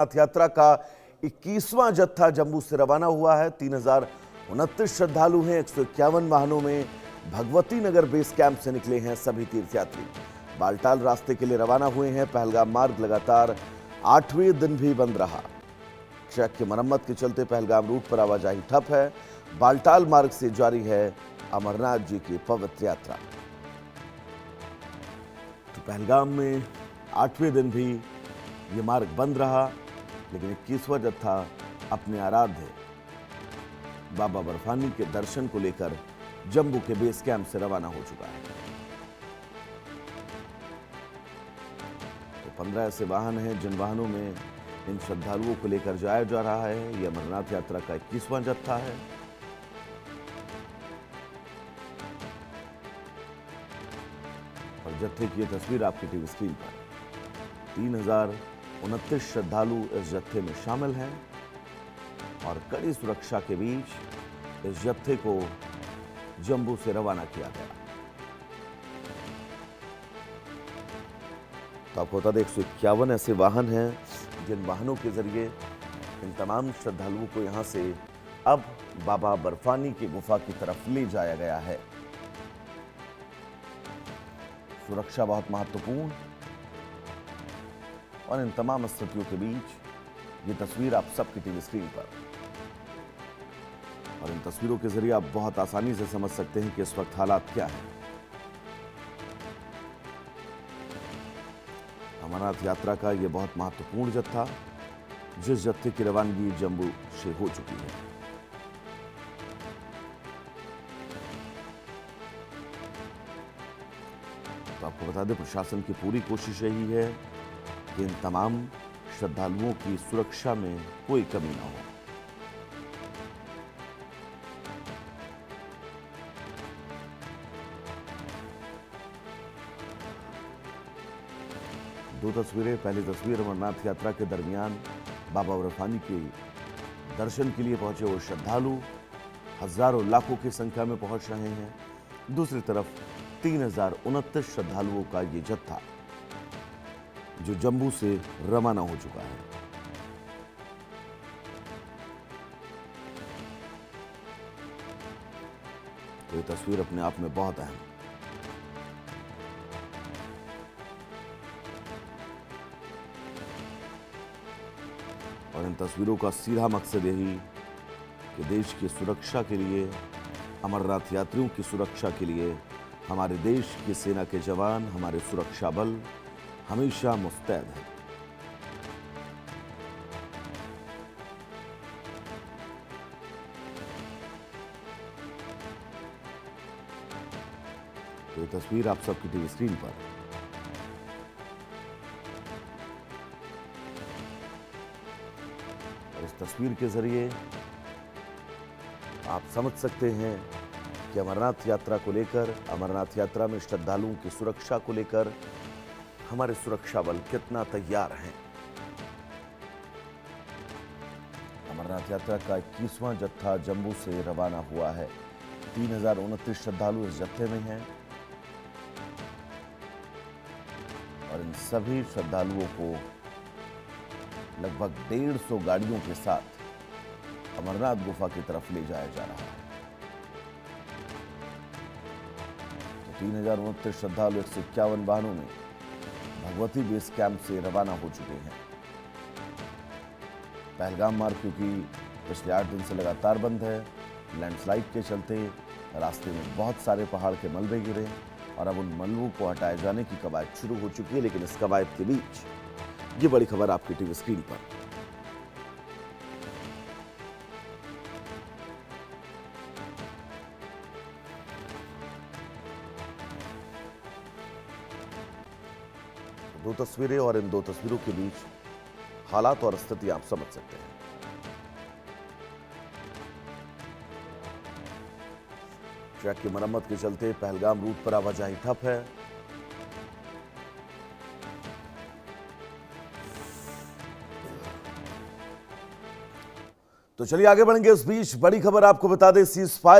रथ यात्रा का 21वां जत्था जम्मू से रवाना हुआ है। 3029 श्रद्धालु हैं। 151 वाहनों में भगवती नगर बेस कैंप से निकले हैं सभी तीर्थयात्री। बालटाल रास्ते के लिए रवाना हुए हैं। पहलगाम मार्ग लगातार 8वें दिन भी बंद रहा। ट्रैक की मरम्मत के चलते पहलगाम रूट पर आवाजाही ठप है। बालटाल मार्ग से जारी है अमरनाथ जी की पवित्र यात्रा। तो पहलगाम में 8वें दिन भी ये मार्ग बंद रहा, लेकिन 21वां जत्था अपने आराध्य बाबा बर्फानी के दर्शन को लेकर जम्मू के बेस कैंप से रवाना हो चुका है। तो 15 ऐसे वाहन हैं जिन वाहनों में इन श्रद्धालुओं को लेकर जाया जा रहा है। यह अमरनाथ यात्रा का 21वां जत्था है। और जत्थे की यह तस्वीर आपकी टीवी स्क्रीन पर। 3029 श्रद्धालु इस जत्थे में शामिल हैं और कड़ी सुरक्षा के बीच इस जत्थे को जम्मू से रवाना किया गया। तो आपको बता दें 151 ऐसे वाहन हैं जिन वाहनों के जरिए इन तमाम श्रद्धालुओं को यहां से अब बाबा बर्फानी की गुफा की तरफ ले जाया गया है। सुरक्षा बहुत महत्वपूर्ण और इन तमाम स्थितियों के बीच ये तस्वीर आप सबकी टीवी स्क्रीन पर। और इन तस्वीरों के जरिए आप बहुत आसानी से समझ सकते हैं कि इस वक्त हालात क्या है। अमरनाथ यात्रा का यह बहुत महत्वपूर्ण जत्था, जिस जत्थे की रवानगी जम्मू से हो चुकी है। तो आपको बता दें प्रशासन की पूरी कोशिश यही है कि इन तमाम श्रद्धालुओं की सुरक्षा में कोई कमी ना हो। दो तस्वीरें। पहली तस्वीर अमरनाथ यात्रा के दरमियान बाबा बर्फानी के दर्शन के लिए पहुंचे हुए श्रद्धालु हजारों लाखों की संख्या में पहुंच रहे हैं। दूसरी तरफ 3029 श्रद्धालुओं का ये जत्था जो जम्मू से रवाना हो चुका है। तो ये तस्वीर अपने आप में बहुत अहम। और इन तस्वीरों का सीधा मकसद यही कि देश की सुरक्षा के लिए, अमरनाथ यात्रियों की सुरक्षा के लिए हमारे देश की सेना के जवान, हमारे सुरक्षा बल हमेशा मुस्तैद है। तो ये तस्वीर आप सबकी टीवी स्क्रीन पर। और इस तस्वीर के जरिए आप समझ सकते हैं कि अमरनाथ यात्रा को लेकर, अमरनाथ यात्रा में श्रद्धालुओं की सुरक्षा को लेकर हमारे सुरक्षा बल कितना तैयार हैं। अमरनाथ यात्रा का 21वां जत्था जम्मू से रवाना हुआ है। 3029 श्रद्धालु इस जत्थे में हैं और इन सभी श्रद्धालुओं को लगभग 150 गाड़ियों के साथ अमरनाथ गुफा की तरफ ले जाया जा रहा है। तो 3029 श्रद्धालु 151 वाहनों में भगवती बेस कैंप से रवाना हो चुके हैं। पहलगाम मार्ग क्योंकि पिछले 8 दिन से लगातार बंद है। लैंडस्लाइड के चलते रास्ते में बहुत सारे पहाड़ के मलबे गिरे और अब उन मलबों को हटाए जाने की कवायद शुरू हो चुकी है। लेकिन इस कवायद के बीच ये बड़ी खबर आपकी टीवी स्क्रीन पर। दो तस्वीरें और इन दो तस्वीरों के बीच हालात और स्थिति आप समझ सकते हैं। ट्रैक की मरम्मत के चलते पहलगाम रूट पर आवाजाही ठप है। तो चलिए आगे बढ़ेंगे। इस बीच बड़ी खबर आपको बता दें, सीज फायर